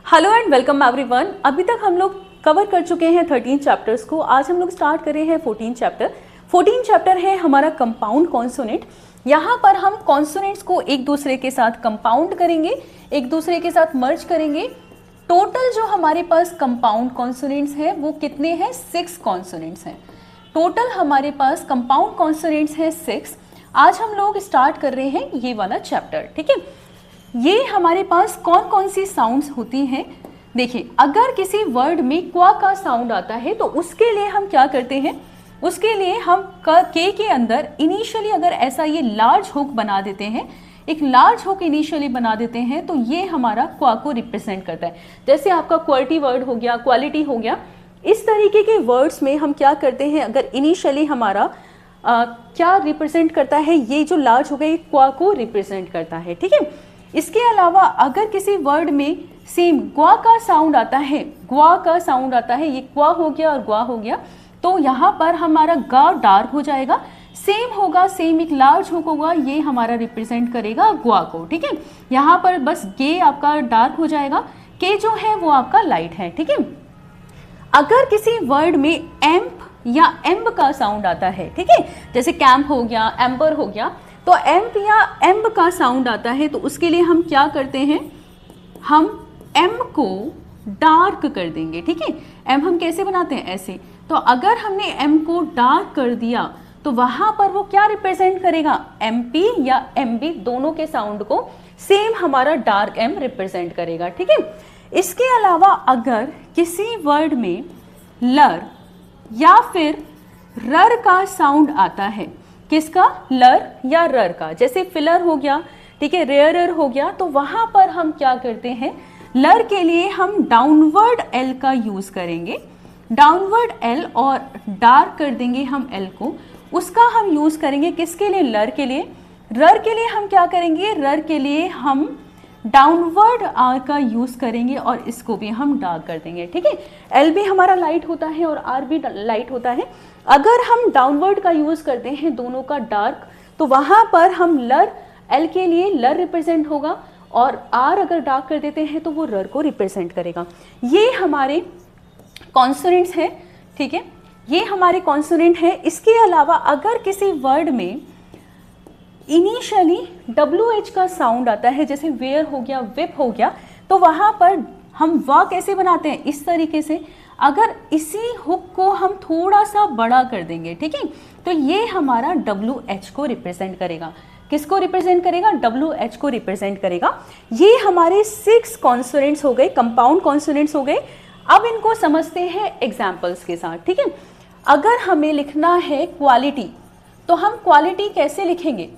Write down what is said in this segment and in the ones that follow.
Hello and welcome everyone. अभी तक हम लोग कवर कर चुके हैं 13 चैप्टर्स को। आज हम लोग स्टार्ट कर रहे हैं 14 चैप्टर। 14 चैप्टर है हमारा कंपाउंड कॉन्सोनेंट। यहाँ पर हम कॉन्सोनेंट्स को एक दूसरे के साथ कंपाउंड करेंगे, एक दूसरे के साथ मर्ज करेंगे। टोटल जो हमारे पास कंपाउंड कॉन्सोनेंट्स हैं वो कितने हैं? 6 कॉन्सोनेंट्स हैं। टोटल हमारे पास कंपाउंड कॉन्सोनेंट्स हैं 6। आज हम लोग स्टार्ट कर रहे हैं ये वाला चैप्टर, ठीक है। ये हमारे पास कौन कौन सी साउंड्स होती हैं? देखिए, अगर किसी वर्ड में क्वा का साउंड आता है तो उसके लिए हम क्या करते हैं? उसके लिए हम के अंदर इनिशियली अगर ऐसा ये लार्ज हुक बना देते हैं, एक लार्ज हुक इनिशियली बना देते हैं, तो ये हमारा क्वा को रिप्रेजेंट करता है। जैसे आपका क्वालिटी वर्ड हो गया, क्वालिटी हो गया, इस तरीके के वर्ड्स में हम क्या करते हैं? अगर इनिशियली हमारा क्या रिप्रेजेंट करता है? ये जो लार्ज हो गया ये क्वा को रिप्रेजेंट करता है, ठीक है। इसके अलावा अगर किसी वर्ड में सेम ग्वा का साउंड आता है, ग्वा का साउंड आता है, ये क्वा हो गया और ग्वा हो गया, तो यहाँ पर हमारा गा डार्क हो जाएगा। सेम होगा, सेम एक लार्ज हुक होगा, ये हमारा रिप्रेजेंट करेगा ग्वा को, ठीक है। यहाँ पर बस गे आपका डार्क हो जाएगा, के जो है वो आपका लाइट है, ठीक है। अगर किसी वर्ड में एम्प या एम्ब का साउंड आता है, ठीक है, जैसे कैंप हो गया, एम्बर हो गया, तो एम्प या एम्ब का साउंड आता है तो उसके लिए हम क्या करते हैं? हम एम को डार्क कर देंगे, ठीक है। एम हम कैसे बनाते हैं? ऐसे। तो अगर हमने एम को डार्क कर दिया तो वहां पर वो क्या रिप्रेजेंट करेगा? एमपी या एमबी, दोनों के साउंड को सेम हमारा डार्क एम रिप्रेजेंट करेगा, ठीक है। इसके अलावा अगर किसी वर्ड में लर या फिर रर का साउंड आता है, किसका? लर या रर का, जैसे फिलर हो गया, ठीक है, रेयरर हो गया, तो वहां पर हम क्या करते हैं? लर के लिए हम डाउनवर्ड एल का यूज करेंगे, डाउनवर्ड एल, और डार्क कर देंगे हम एल को। उसका हम यूज करेंगे किसके लिए? लर के लिए। रर के लिए हम क्या करेंगे? रर के लिए हम डाउनवर्ड आर का यूज करेंगे और इसको भी हम डार्क कर देंगे, ठीक है। एल भी हमारा लाइट होता है और आर भी लाइट होता है। अगर हम डाउनवर्ड का यूज करते हैं, दोनों का डार्क, तो वहां पर हम लर, एल के लिए लर रिप्रेजेंट होगा, और आर अगर डार्क कर देते हैं तो वो रर को रिप्रेजेंट करेगा। ये हमारे कॉन्सोनेंट्स हैं, ठीक है, ये हमारे कॉन्सोनेंट हैं। इसके अलावा अगर किसी वर्ड में इनिशियली WH का साउंड आता है, जैसे वेयर हो गया, विप हो गया, तो वहां पर हम वा कैसे बनाते हैं? इस तरीके से। अगर इसी हुक को हम थोड़ा सा बड़ा कर देंगे, ठीक है, तो ये हमारा WH को रिप्रेजेंट करेगा। किसको रिप्रेजेंट करेगा? WH को रिप्रेजेंट करेगा। ये हमारे 6 कॉन्सोनेंट्स हो गए, कंपाउंड कॉन्सोनेंट्स हो गए। अब इनको समझते हैं एग्जाम्पल्स के साथ, ठीक है। अगर हमें लिखना है क्वालिटी, तो हम क्वालिटी कैसे लिखेंगे?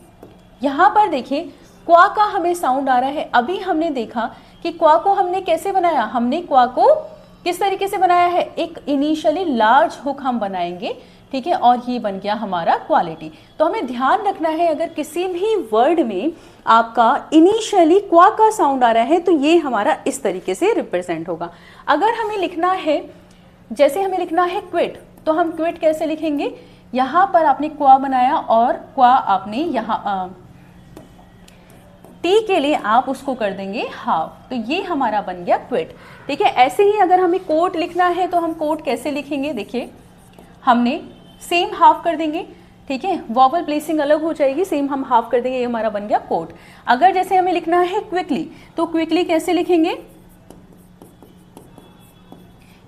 यहाँ पर देखिए, क्वा का हमें साउंड आ रहा है। अभी हमने देखा कि क्वा को हमने कैसे बनाया? हमने क्वा को किस तरीके से बनाया है? एक इनिशियली लार्ज हुक हम बनाएंगे, ठीक है, और ये बन गया हमारा क्वालिटी। तो हमें ध्यान रखना है, अगर किसी भी वर्ड में आपका इनिशियली क्वा का साउंड आ रहा है तो ये हमारा इस तरीके से रिप्रेजेंट होगा। अगर हमें लिखना है, जैसे हमें लिखना है क्विट, तो हम क्विट कैसे लिखेंगे? यहाँ पर आपने क्वा बनाया और क्वा आपने यहाँ टी के लिए आप उसको कर देंगे हाफ, तो ये हमारा बन गया क्विट, ठीक है। ऐसे ही अगर हमें कोट लिखना है तो हम कोट कैसे लिखेंगे? देखिए, हमने सेम हाफ कर देंगे, ठीक है, वॉवल प्लेसिंग अलग हो जाएगी, सेम हम हाफ कर देंगे, ये हमारा बन गया कोट। अगर जैसे हमें लिखना है क्विकली, तो क्विकली कैसे लिखेंगे?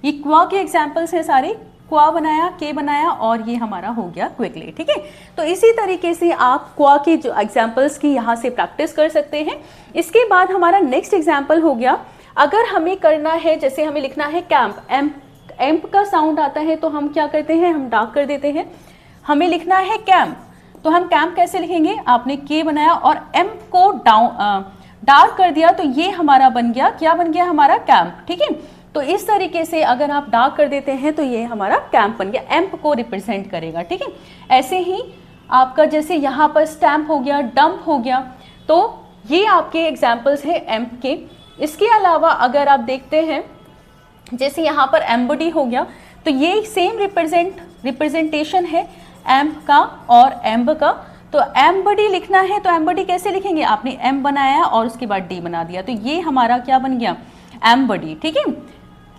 ये क्वा के एग्जाम्पल्स हैं सारे, क्वा बनाया, के बनाया, और ये हमारा हो गया क्विकली, ठीक है। तो इसी तरीके से आप क्वा के जो एग्जाम्पल्स की यहाँ से प्रैक्टिस कर सकते हैं। इसके बाद हमारा नेक्स्ट एग्जाम्पल हो गया, अगर हमें करना है, जैसे हमें लिखना है कैंप, एम्प का साउंड आता है तो हम क्या करते हैं? हम डार्क कर देते हैं। हमें लिखना है कैंप, तो हम कैंप कैसे लिखेंगे? आपने के बनाया और एम्प को डार्क कर दिया, तो ये हमारा बन गया, क्या बन गया? हमारा कैंप, ठीक है। तो इस तरीके से अगर आप डार्क कर देते हैं तो ये हमारा कैंप बन गया, एम्प को रिप्रेजेंट करेगा, ठीक है। ऐसे ही आपका जैसे यहाँ पर स्टैम्प हो गया, डंप हो गया, तो ये आपके एग्जाम्पल्स हैं एम्प के। इसके अलावा अगर आप देखते हैं, जैसे यहाँ पर एम्बडी हो गया, तो ये सेम रिप्रेजेंटेशन है एम्प का और एम्ब का। तो एम्बडी लिखना है तो एम्बडी कैसे लिखेंगे? आपने एम बनाया और उसके बाद डी बना दिया, तो ये हमारा क्या बन गया? एम्बडी, ठीक है,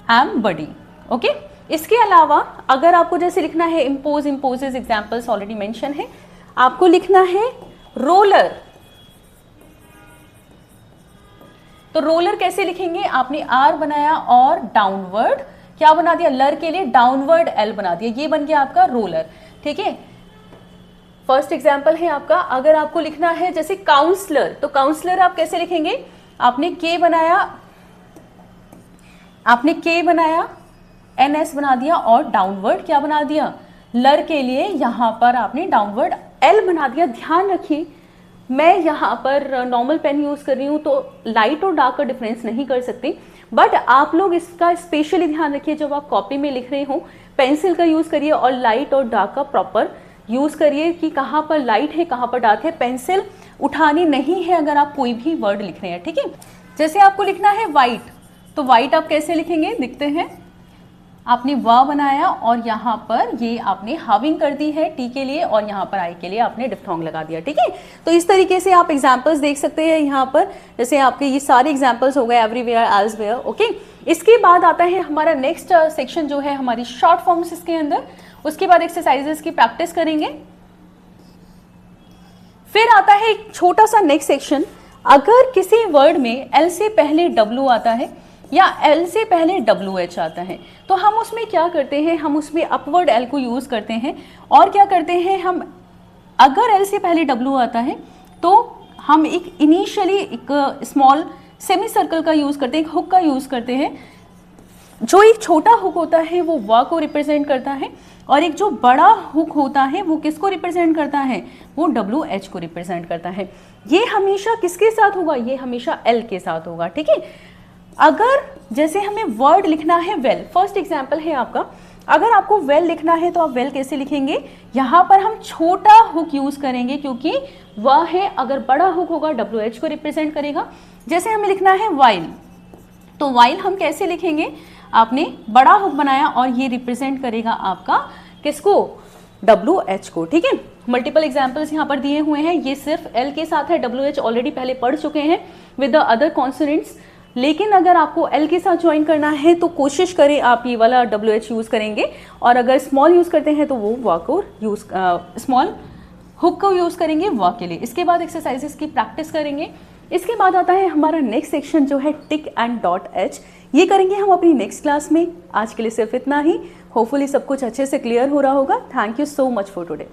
एम्बडी, ओके। इसके अलावा अगर आपको जैसे लिखना है impose, imposes examples already mention है, आपको लिखना है रोलर, तो रोलर कैसे लिखेंगे, आपने आर बनाया और डाउनवर्ड क्या बना दिया, लर के लिए डाउनवर्ड एल बना दिया, ये बन गया आपका रोलर, ठीक है। फर्स्ट एग्जाम्पल है आपका, अगर आपको लिखना है जैसे काउंसलर, तो काउंसलर आप कैसे लिखेंगे, आपने के बनाया, एन एस बना दिया और डाउनवर्ड क्या बना दिया, लर के लिए यहां पर आपने डाउनवर्ड एल बना दिया। ध्यान रखिए मैं यहाँ पर नॉर्मल पेन यूज कर रही हूँ तो लाइट और डार्क का डिफरेंस नहीं कर सकती, बट आप लोग इसका स्पेशली ध्यान रखिए जब आप कॉपी में लिख रहे हो, पेंसिल का यूज करिए और लाइट और डार्क का प्रॉपर यूज करिए कि कहाँ पर लाइट है कहाँ पर डार्क है। पेंसिल उठानी नहीं है अगर आप कोई भी वर्ड लिख रहे हैं, ठीक है। जैसे आपको लिखना है वाइट, तो वाइट आप कैसे लिखेंगे, दिखते हैं, आपने वा बनाया और यहाँ पर ये आपने हाविंग कर दी है टी के लिए और यहाँ पर आई के लिए आपने डिफ्थोंग लगा दिया, ठीक है। तो इस तरीके से आप एग्जांपल्स देख सकते हैं यहाँ पर, जैसे आपके ये सारे एग्जांपल्स हो गए एवरीवेयर, एल्सवेयर, ओके। इसके बाद आता है हमारा नेक्स्ट सेक्शन जो है हमारी शॉर्ट फॉर्म्स इसके अंदर, उसके बाद एक्सरसाइजेस की प्रैक्टिस करेंगे। फिर आता है एक छोटा सा नेक्स्ट सेक्शन, अगर किसी वर्ड में एल से पहले डब्ल्यू आता है या एल से पहले डब्ल्यू एच आता है तो हम उसमें क्या करते हैं, हम उसमें अपवर्ड एल को यूज करते हैं और क्या करते हैं हम, अगर एल से पहले डब्ल्यू आता है तो हम एक इनिशियली एक स्मॉल सेमी सर्कल का यूज करते हैं, एक हुक का यूज करते हैं। जो एक छोटा हुक होता है वो वा को रिप्रेजेंट करता है और एक जो बड़ा हुक होता है वो किसको रिप्रेजेंट करता है, वो डब्ल्यू एच को रिप्रेजेंट करता है। ये हमेशा किसके साथ होगा, ये हमेशा एल के साथ होगा, ठीक है। अगर जैसे हमें वर्ड लिखना है वेल, फर्स्ट एग्जांपल है आपका, अगर आपको वेल लिखना है तो आप वेल कैसे लिखेंगे, यहाँ पर हम छोटा हुक यूज करेंगे क्योंकि वह है, अगर बड़ा हुक होगा डब्ल्यू एच को रिप्रेजेंट करेगा। जैसे हमें लिखना है वाइल, तो वाइल हम कैसे लिखेंगे, आपने बड़ा हुक बनाया और ये रिप्रेजेंट करेगा आपका किसको, डब्ल्यू एच को, ठीक है। मल्टीपल एग्जाम्पल्स यहाँ पर दिए हुए हैं, ये सिर्फ एल के साथ है, डब्ल्यू एच ऑलरेडी पहले पढ़ चुके हैं विद द अदर कॉन्सोनेंट्स, लेकिन अगर आपको एल के साथ ज्वाइन करना है तो कोशिश करें आप ये वाला डब्ल्यू एच यूज करेंगे, और अगर स्मॉल यूज करते हैं तो वो वा को यूज, स्मॉल हुक को यूज करेंगे वा के लिए। इसके बाद एक्सरसाइजेस की प्रैक्टिस करेंगे। इसके बाद आता है हमारा नेक्स्ट सेक्शन जो है टिक एंड डॉट एच, ये करेंगे हम अपनी नेक्स्ट क्लास में। आज के लिए सिर्फ इतना ही, होपफुली सब कुछ अच्छे से क्लियर हो रहा होगा। Thank you so much for today.